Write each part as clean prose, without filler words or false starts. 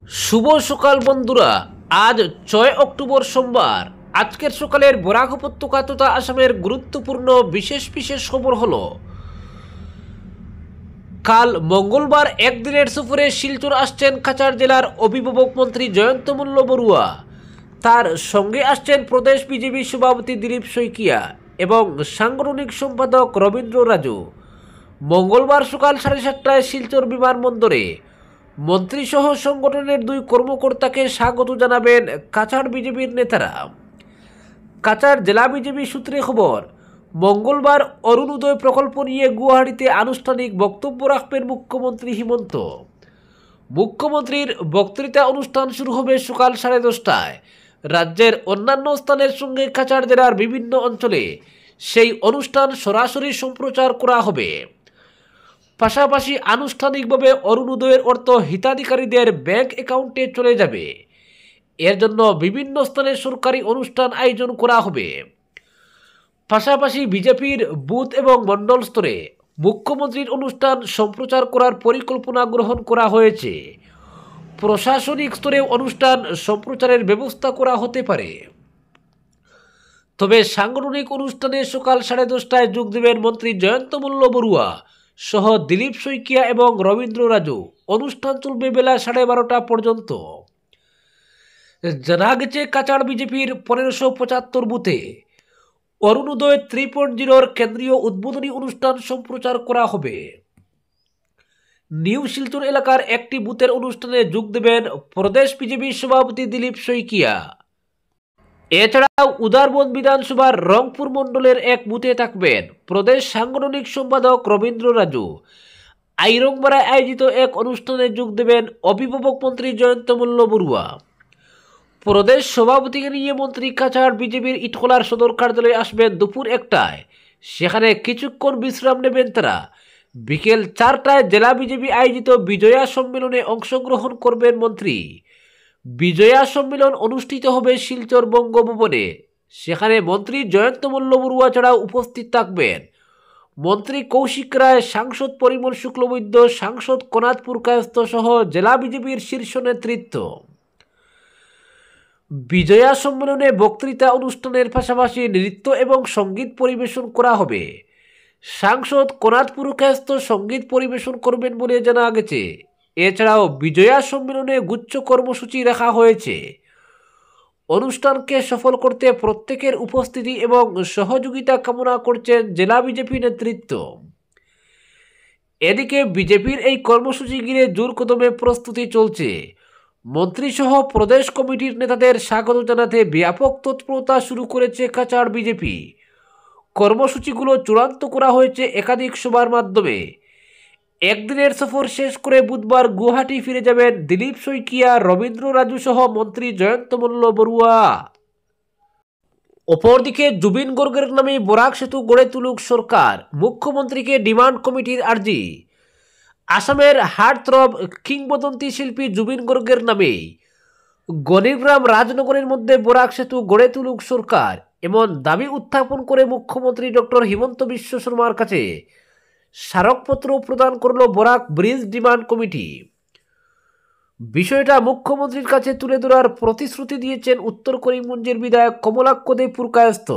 শুভ সকাল বন্ধুরা। আজ 6 অক্টোবর সোমবার। আজকের সকালের বরাক উপত্যকা তথা আসামের গুরুত্বপূর্ণ বিশেষ বিশেষ খবর হলো, কাল মঙ্গলবার একদিনের সফরে শিলচর আসছেন কাছাড় জেলার অভিভাবক মন্ত্রী জয়ন্ত মল্ল বড়ুয়া। তার সঙ্গে আসছেন প্রদেশ বিজেপি সভাপতি দিলীপ শইকিয়া এবং সাংগঠনিক সম্পাদক রবীন্দ্র রাজু। মঙ্গলবার সকাল 7:30টায় শিলচর বিমানবন্দরে মন্ত্রীসহ সংগঠনের 2 কর্মকর্তাকে স্বাগত জানাবেন কাছাড় বিজেপির নেতারা। কাছাড় জেলা বিজেপি সূত্রে খবর, মঙ্গলবার অরুণোদয় প্রকল্প নিয়ে গুয়াহাটিতে আনুষ্ঠানিক বক্তব্য রাখবেন মুখ্যমন্ত্রী হিমন্ত। মুখ্যমন্ত্রীর বক্তৃতা অনুষ্ঠান শুরু হবে সকাল 10:30টায়। রাজ্যের অন্যান্য স্থানের সঙ্গে কাছাড় জেলার বিভিন্ন অঞ্চলে সেই অনুষ্ঠান সরাসরি সম্প্রচার করা হবে। পাশাপাশি আনুষ্ঠানিকভাবে অরুণোদয়ের অর্থ হিতাধিকারীদের ব্যাংক অ্যাকাউন্টে চলে যাবে। এর জন্য বিভিন্ন স্থানে সরকারি অনুষ্ঠান আয়োজন করা হবে। পাশাপাশি বিজেপির বুথ এবং মণ্ডল স্তরে মুখ্যমন্ত্রীর অনুষ্ঠান সম্প্রচার করার পরিকল্পনা গ্রহণ করা হয়েছে। প্রশাসনিক স্তরে অনুষ্ঠান সম্প্রচারের ব্যবস্থা করা হতে পারে। তবে সাংগঠনিক অনুষ্ঠানে সকাল 10:30টায় যোগ দেবেন মন্ত্রী জয়ন্ত মল্ল বড়ুয়া সহ দিলীপ শইকিয়া এবং রবীন্দ্র রাজু। অনুষ্ঠান চলবে বেলা 12:30টা পর্যন্ত। জানা গেছে, কাছাড় বিজেপির 1575 বুথে অরুণোদয় 3.0-র কেন্দ্রীয় উদ্বোধনী অনুষ্ঠান সম্প্রচার করা হবে। নিউ শিলচর এলাকার একটি বুথের অনুষ্ঠানে যোগ দেবেন প্রদেশ বিজেপি সভাপতি দিলীপ শইকিয়া। এছাড়াও উদারবন বিধানসভার রংপুর মণ্ডলের এক বুথে থাকবেন প্রদেশ সাংগঠনিক সম্পাদক রবীন্দ্র রাজু। আইরংবাড়ায় আয়োজিত এক অনুষ্ঠানে যোগ দেবেন অভিভাবক মন্ত্রী জয়ন্ত মল্ল বড়ুয়া। প্রদেশ সভাপতিকে নিয়ে মন্ত্রী কাছাড় বিজেপির ইটখোলার সদর কার্যালয়ে আসবেন দুপুর 1টায়। সেখানে কিছুক্ষণ বিশ্রাম নেবেন তারা। বিকেল 4টায় জেলা বিজেপি আয়োজিত বিজয়া সম্মেলনে অংশগ্রহণ করবেন মন্ত্রী। বিজয়া সম্মেলন অনুষ্ঠিত হবে শিলচর বঙ্গভবনে। সেখানে মন্ত্রী জয়ন্ত মল্ল বড়ুয়া ছাড়াও উপস্থিত থাকবেন মন্ত্রী কৌশিক রায়, সাংসদ পরিমল শুক্লবৈদ্য, সাংসদ কনাথপুর কায়স্থ সহ জেলা বিজেপির শীর্ষ নেতৃত্ব। বিজয়া সম্মেলনে বক্তৃতা অনুষ্ঠানের পাশাপাশি নৃত্য এবং সঙ্গীত পরিবেশন করা হবে। সাংসদ কনাথপুর কায়স্থ সঙ্গীত পরিবেশন করবেন বলে জানা গেছে। এছাড়াও বিজয়া সম্মেলনে গুচ্ছ কর্মসূচি রাখা হয়েছে। অনুষ্ঠানকে সফল করতে প্রত্যেকের উপস্থিতি এবং সহযোগিতা কামনা করছেন জেলা বিজেপি নেতৃত্ব। এদিকে বিজেপির এই কর্মসূচি ঘিরে জোর কদমে প্রস্তুতি চলছে। মন্ত্রীসহ প্রদেশ কমিটির নেতাদের স্বাগত জানাতে ব্যাপক তৎপরতা শুরু করেছে কাছাড় বিজেপি। কর্মসূচিগুলো চূড়ান্ত করা হয়েছে একাধিক সভার মাধ্যমে। একদিনের সফর শেষ করে বুধবার গুয়াহাটি ফিরে যাবেন দিলীপ শইকিয়া, রবীন্দ্র রাজু সহ মন্ত্রী জয়ন্ত মল্ল বড়ুয়া। অপরদিকে জুবিন গর্গের নামে বরাক সেতু গড়ে তুলুক সরকার, মুখ্যমন্ত্রীকে ডিমান্ড কমিটির আর্জি। আসামের হার্টথ্রব কিংবদন্তি শিল্পী জুবিন গর্গের নামে গণিগ্রাম রাজনগরের মধ্যে বরাক সেতু গড়ে তুলুক সরকার, এমন দাবি উত্থাপন করে মুখ্যমন্ত্রী ডক্টর হিমন্ত বিশ্ব শর্মার কাছে স্মারকপত্র প্রদান করল বরাক ব্রিজ ডিমান্ড কমিটি। বিষয়টা মুখ্যমন্ত্রীর কাছে তুলে ধরার প্রতিশ্রুতি দিয়েছেন উত্তর করিমগঞ্জের বিধায়ক কমলাক্ষ দে পুরকায়স্থ।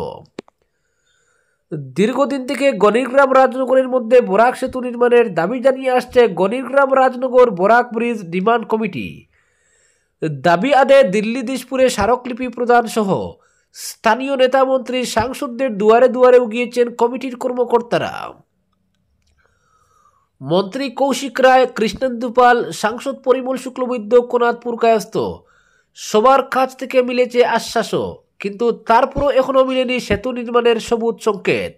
দীর্ঘদিন থেকে গণিগ্রাম রাজনগরের মধ্যে বরাক সেতু নির্মাণের দাবি জানিয়ে আসছে Ganigram Rajnagar Barak bridge demand committee. দাবি আদায়ে দিল্লি দিশপুরে স্মারকলিপি প্রদান সহ স্থানীয় নেতা মন্ত্রী সাংসদদের দুয়ারে দুয়ারেও গিয়েছেন কমিটির কর্মকর্তারা। মন্ত্রী কৌশিক রায়, কৃষ্ণেন্দু পাল, সাংসদ পরিমল শুক্লবৈদ্য, কনাথপুর কায়স্থ সবার কাছ থেকে মিলেছে আশ্বাসও, কিন্তু তারপরও এখনও মিলেনি সেতু নির্মাণের সবুজ সংকেত।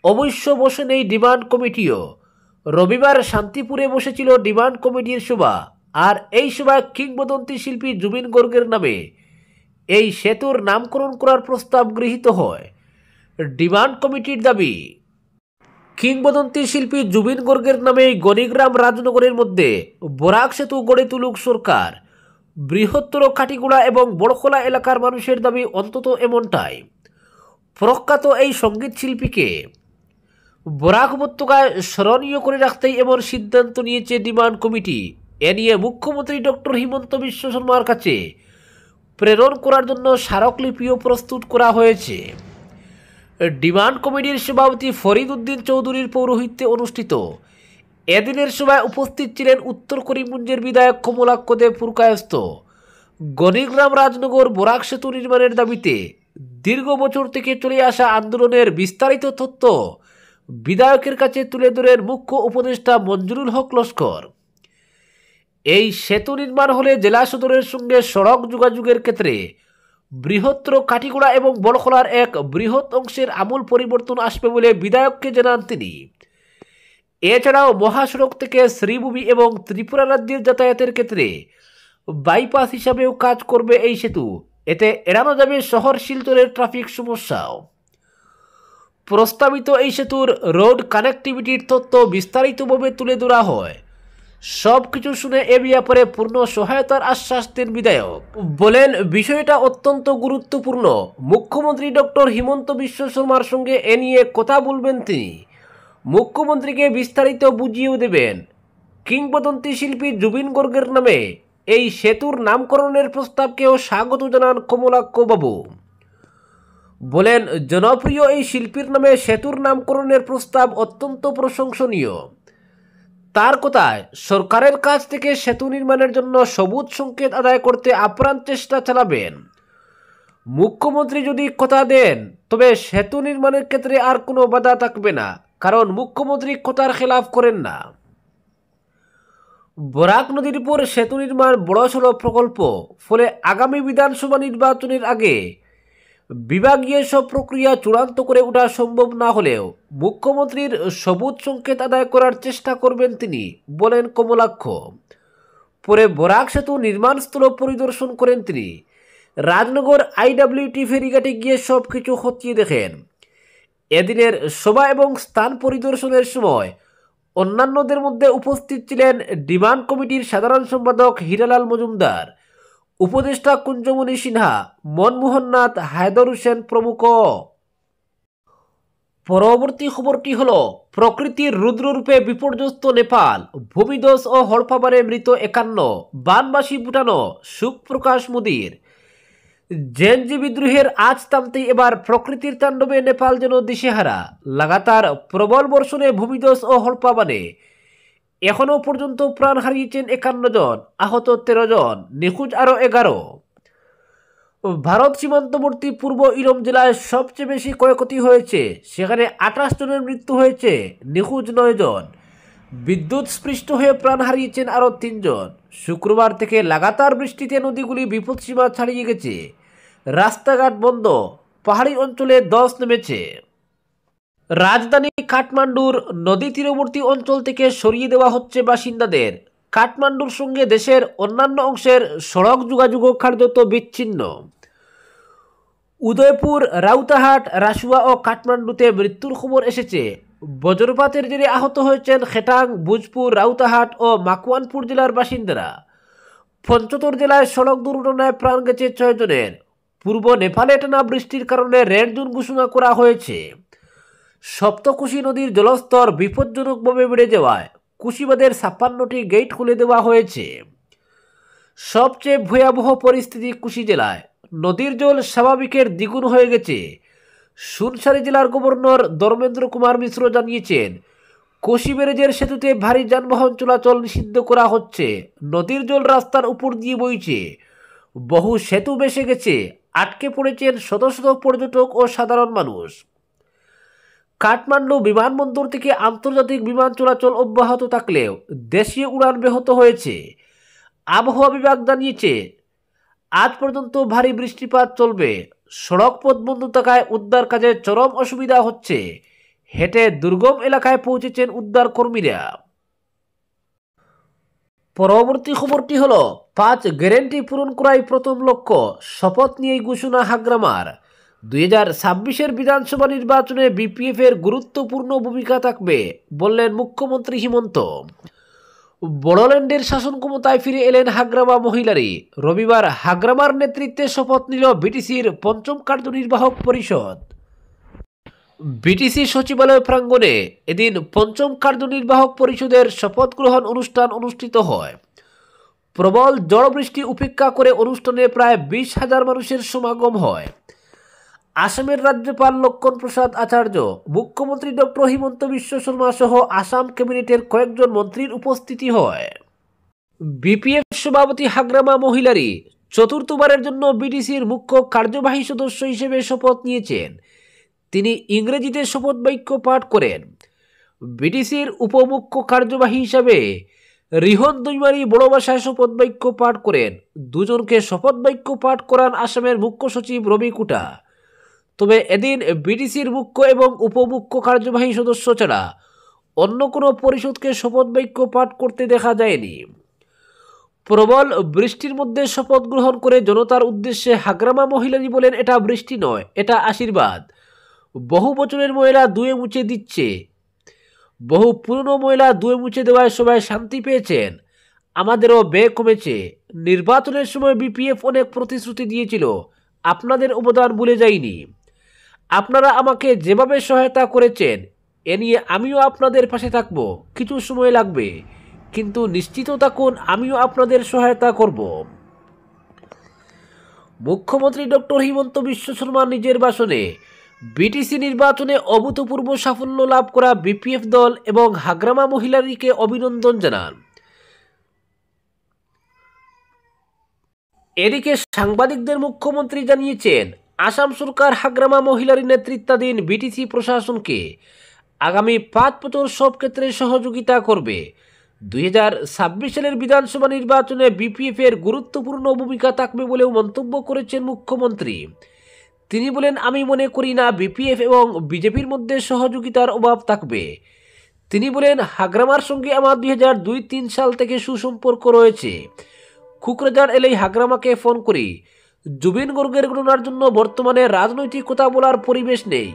অবশ্য বসে নেই ডিমান্ড কমিটিও। রবিবার শান্তিপুরে বসেছিল ডিমান্ড কমিটির সভা, আর এই সভায় কিংবদন্তি শিল্পী জুবিন গর্গের নামে এই সেতুর নামকরণ করার প্রস্তাব গৃহীত হয়। ডিমান্ড কমিটির দাবি, কিংবদন্তি শিল্পী জুবিন গর্গের নামে গণিগ্রাম রাজনগরের মধ্যে বরাক সেতু গড়ে তুলুক সরকার। বৃহত্তর কাটিগুড়া এবং বড়খোলা এলাকার মানুষের দাবি অন্তত এমনটাই। প্রখ্যাত এই সঙ্গীত শিল্পীকে বরাক উপত্যকায় স্মরণীয় করে রাখতেই এমন সিদ্ধান্ত নিয়েছে ডিমান্ড কমিটি। এ নিয়ে মুখ্যমন্ত্রী ডক্টর হিমন্ত বিশ্ব শর্মার কাছে প্রেরণ করার জন্য স্মারকলিপিও প্রস্তুত করা হয়েছে। ডিমান্ড কমিটির সভাপতি ফরিদ উদ্দিন চৌধুরীর পৌরোহিত্যে অনুষ্ঠিত এদিনের সভায় উপস্থিত ছিলেন উত্তর করিমগঞ্জের বিধায়ক কমলাক্ষ দেব পুরকায়স্থ। গণিগ্রাম রাজনগর বরাক সেতু নির্মাণের দাবিতে দীর্ঘ বছর থেকে চলে আসা আন্দোলনের বিস্তারিত তথ্য বিধায়কের কাছে তুলে ধরেন মুখ্য উপদেষ্টা মঞ্জুরুল হক লস্কর। এই সেতু নির্মাণ হলে জেলা সদরের সঙ্গে সড়ক যোগাযোগের ক্ষেত্রে বৃহত্তর কাটিগড়া এবং বড়খলার এক বৃহৎ অংশের আমূল পরিবর্তন আসবে বলে বিধায়ককে জানান তিনি। এছাড়াও মহাসড়ক থেকে শ্রীভূমি এবং ত্রিপুরা রাজ্যের যাতায়াতের ক্ষেত্রে বাইপাস হিসাবেও কাজ করবে এই সেতু। এতে এড়ানো যাবে শহর শিলচরের ট্রাফিক সমস্যাও। প্রস্তাবিত এই সেতুর রোড কানেক্টিভিটির তথ্য বিস্তারিতভাবে তুলে ধরা হয়। সব কিছু শুনে এ ব্যাপারে পূর্ণ সহায়তার আশ্বাস দেন বিধায়ক। বলেন, বিষয়টা অত্যন্ত গুরুত্বপূর্ণ। মুখ্যমন্ত্রী ডক্টর হিমন্ত বিশ্ব শর্মার সঙ্গে এ নিয়ে কথা বলবেন তিনি। মুখ্যমন্ত্রীকে বিস্তারিত বুঝিয়েও দেবেন। কিংবদন্তি শিল্পী জুবিন গর্গের নামে এই সেতুর নামকরণের প্রস্তাবকেও স্বাগত জানান কমলাক্ষ বাবু। বলেন, জনপ্রিয় এই শিল্পীর নামে সেতুর নামকরণের প্রস্তাব অত্যন্ত প্রশংসনীয়। তার কথায়, সরকারের কাছ থেকে সেতু নির্মাণের জন্য সবুজ সংকেত আদায় করতে আপ্রাণ চেষ্টা চালাবেন। মুখ্যমন্ত্রী যদি কথা দেন তবে সেতু নির্মাণের ক্ষেত্রে আর কোনো বাধা থাকবে না, কারণ মুখ্যমন্ত্রী কথার খেলাফ করেন না। বরাক নদীর উপর সেতু নির্মাণ বড়সড় প্রকল্প, ফলে আগামী বিধানসভা নির্বাচনের আগে বিভাগীয় সব প্রক্রিয়া চূড়ান্ত করে ওঠা সম্ভব না হলেও মুখ্যমন্ত্রীর সবুজ সংকেত আদায় করার চেষ্টা করবেন তিনি, বলেন কমলাক্ষ। পরে বরাক সেতু নির্মাণস্থল পরিদর্শন করেন তিনি। রাজনগর আইডব্লিউটি ফেরিঘাটে গিয়ে সব কিছু খতিয়ে দেখেন। এদিনের সভা এবং স্থান পরিদর্শনের সময় অন্যান্যদের মধ্যে উপস্থিত ছিলেন ডিমান্ড কমিটির সাধারণ সম্পাদক হীরালাল মজুমদার, উপদেষ্টা কুঞ্জমণি সিনহা, মনমোহন নাথ, হায়দর হোসেন প্রমুখ। পরবর্তী খবরটি হল, প্রকৃতির রুদ্ররূপে বিপর্যস্ত নেপাল, ভূমিধস ও হড়পাবারে মৃত 51, বানবাসী ভুটানো, সুখ প্রকাশ মোদীর। জেনজি বিদ্রোহের আজ থামতেই এবার প্রকৃতির তাণ্ডবে নেপাল যেন দিশেহারা। লাগাতার প্রবল বর্ষণে ভূমিধস ও হড়পাবানে এখনও পর্যন্ত প্রাণ হারিয়েছেন 51 জন, আহত 13 জন, নিখোঁজ আরও 11। ভারত সীমান্তবর্তী পূর্ব ইরম জেলায় সবচেয়ে বেশি ক্ষয়ক্ষতি হয়েছে। সেখানে 28 জনের মৃত্যু হয়েছে, নিখোঁজ 9 জন। বিদ্যুৎ স্পৃষ্ট হয়ে প্রাণ হারিয়েছেন আরও 3 জন। শুক্রবার থেকে লাগাতার বৃষ্টিতে নদীগুলি বিপদসীমা ছাড়িয়ে গেছে, রাস্তাঘাট বন্ধ, পাহাড়ি অঞ্চলে ধস নেমেছে। রাজধানী কাঠমান্ডুর নদী তীরবর্তী অঞ্চল থেকে সরিয়ে দেওয়া হচ্ছে বাসিন্দাদের। কাঠমান্ডুর সঙ্গে দেশের অন্যান্য অংশের সড়ক যোগাযোগও কার্যত বিচ্ছিন্ন। উদয়পুর, রাউতাহাট, রাসুয়া ও কাঠমান্ডুতে মৃত্যুর খবর এসেছে। বজ্রপাতের জেরে আহত হয়েছেন খেটাং, ভোজপুর, রাউতাহাট ও মাকুয়ানপুর জেলার বাসিন্দারা। 75 জেলায় সড়ক দুর্ঘটনায় প্রাণ গেছে 6 জনের। পূর্ব নেপালে টানা বৃষ্টির কারণে রেড জোন ঘোষণা করা হয়েছে। সপ্তকুশি নদীর জলস্তর বিপজ্জনকভাবে বেড়ে যাওয়ায় কুশিবাদের 56টি গেট খুলে দেওয়া হয়েছে। সবচেয়ে ভয়াবহ পরিস্থিতি কুশি জেলায়। নদীর জল স্বাভাবিকের দ্বিগুণ হয়ে গেছে। সুনসারি জেলার গভর্নর ধর্মেন্দ্র কুমার মিশ্র জানিয়েছেন, কোশি ব্যারেজের সেতুতে ভারী যানবাহন চলাচল নিষিদ্ধ করা হচ্ছে। নদীর জল রাস্তার উপর দিয়ে বইছে, বহু সেতু ভেসে গেছে, আটকে পড়েছেন শত শত পর্যটক ও সাধারণ মানুষ। কাঠমান্ডু বিমানবন্দর থেকে আন্তর্জাতিক বিমান চলাচল অব্যাহত থাকলেও দেশীয় উড়ান ব্যাহত হয়েছে। আবহাওয়া বিভাগ জানিয়েছে, আজ পর্যন্ত ভারী বৃষ্টিপাত চলবে। সড়ক পথ বন্ধ থাকায় উদ্ধার কাজে চরম অসুবিধা হচ্ছে। হেঁটে দুর্গম এলাকায় পৌঁছেছেন উদ্ধার কর্মীরা। পরবর্তী খবরটি হল, 5 গ্যারেন্টি পূরণ করাই প্রথম লক্ষ্য, শপথ নিয়েই ঘোষণা হাগ্রামার। 2026 বিধানসভা নির্বাচনে বিপিএফ এর গুরুত্বপূর্ণ ভূমিকা থাকবে, বললেন মুখ্যমন্ত্রী হিমন্ত। বড়োল্যান্ডের শাসন ক্ষমতায় ফিরে এলেন হাগ্রামা মহিলারী। রবিবার হাগ্রামার নেতৃত্বে শপথ নিল বিটিসির 5ম কার্যনির্বাহক পরিষদ। বিটিসি সচিবালয় প্রাঙ্গণে এদিন 5ম কার্যনির্বাহক পরিষদের শপথ গ্রহণ অনুষ্ঠান অনুষ্ঠিত হয়। প্রবল ঝড় বৃষ্টি উপেক্ষা করে অনুষ্ঠানে প্রায় 20,000 মানুষের সমাগম হয়। আসামের রাজ্যপাল লক্ষণ প্রসাদ আচার্য, মুখ্যমন্ত্রী ডক্টর হিমন্ত বিশ্ব শর্মা সহ আসাম ক্যাবিনেটের কয়েকজন মন্ত্রীর উপস্থিতি হয়। বিপিএফ সভাপতি হাগ্রামা মহিলারি চতুর্থবারের জন্য বিটিসির মুখ্য কার্যবাহী সদস্য হিসেবে শপথ নিয়েছেন। তিনি ইংরেজিতে শপথ বাক্য পাঠ করেন। বিটিসির উপমুখ্য কার্যবাহী হিসাবে রিহন দৈমারি বড় ভাষায় শপথ বাক্য পাঠ করেন। দুজনকে শপথ বাক্য পাঠ করান আসামের মুখ্য সচিব রবি কুটা। তবে এদিন বিটিসির মুখ্য এবং উপমুখ্য কার্যবাহী সদস্য ছাড়া অন্য কোনো পরিষদকে শপথ বাক্য পাঠ করতে দেখা যায়নি। প্রবল বৃষ্টির মধ্যে শপথ গ্রহণ করে জনতার উদ্দেশ্যে হাগ্রামা মহিলারি বলেন, এটা বৃষ্টি নয়, এটা আশীর্বাদ। বহু বছরের ময়লা ধুয়ে মুছে দিচ্ছে, বহু পুরনো ময়লা ধুয়ে মুছে দেওয়ায় সবাই শান্তি পেয়েছেন, আমাদেরও ব্যয় কমেছে। নির্বাচনের সময় বিপিএফ অনেক প্রতিশ্রুতি দিয়েছিল, আপনাদের অবদান ভুলে যায়নি। আপনারা আমাকে যেভাবে সহায়তা করেছেন এ নিয়ে আমিও আপনাদের পাশে থাকব। কিছু সময় লাগবে, কিন্তু নিশ্চিত থাকুন আমিও আপনাদের সহায়তা করব। মুখ্যমন্ত্রী ডক্টর হিমন্ত বিশ্ব শর্মা নিজের ভাষণে বিটিসি নির্বাচনে অভূতপূর্ব সাফল্য লাভ করা বিপিএফ দল এবং হাগ্রামা মহিলারিকে অভিনন্দন জানান। এদিকে সাংবাদিকদের মুখ্যমন্ত্রী জানিয়েছেন, আসাম সরকার হাগ্রামা মহিলারি নেতৃত্বাধীন বিটিসি প্রশাসনকে আগামী 5 বছর সব ক্ষেত্রে সহযোগিতা করবে। 2026 সালের বিধানসভা নির্বাচনে বিপিএফ এর গুরুত্বপূর্ণ ভূমিকা থাকবে বলেও মন্তব্য করেছেন মুখ্যমন্ত্রী। তিনি বলেন, আমি মনে করি না বিপিএফ এবং বিজেপির মধ্যে সহযোগিতার অভাব থাকবে। তিনি বলেন, হাগ্রামার সঙ্গে আমার 2002-3 সাল থেকে সুসম্পর্ক রয়েছে। কুকরাঝার এলেই হাগ্রামাকে ফোন করি। জুবিন গর্গের ঘটনার জন্য বর্তমানে রাজনৈতিক কথা বলার পরিবেশ নেই।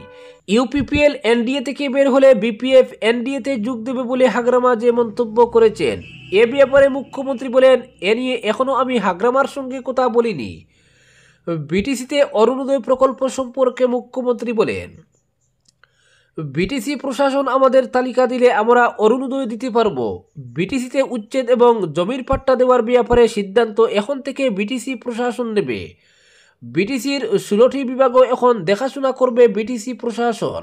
ইউপিপিএল এনডিএ থেকে বের হলে বিপিএফ এনডিএতে যোগ দেবে বলে হাগ্রামা যে মন্তব্য করেছেন, এ ব্যাপারে মুখ্যমন্ত্রী বলেন, এ নিয়ে এখনও আমি হাগ্রামার সঙ্গে কথা বলিনি। বিটিসিতে অরুণোদয় প্রকল্প সম্পর্কে মুখ্যমন্ত্রী বলেন, বিটিসি প্রশাসন আমাদের তালিকা দিলে আমরা অরুণোদয় দিতে পারব। বিটিসিতে উচ্ছেদ এবং জমির পাট্টা দেওয়ার ব্যাপারে সিদ্ধান্ত এখন থেকে বিটিসি প্রশাসন নেবে। বিটিসির 16টি বিভাগও এখন দেখাশোনা করবে বিটিসি প্রশাসন।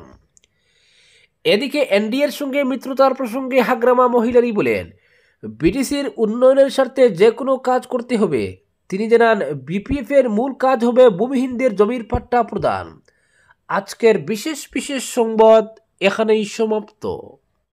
এদিকে এনডিএর সঙ্গে মিত্রতার প্রসঙ্গে হাগ্রামা মহিলারি বলেন, বিটিসির উন্নয়নের স্বার্থে যে কোনো কাজ করতে হবে। তিনি জানান, বিপিএফ এর মূল কাজ হবে ভূমিহীনদের জমির পাট্টা প্রদান। আজকের বিশেষ সংবাদ এখানেই সমাপ্ত।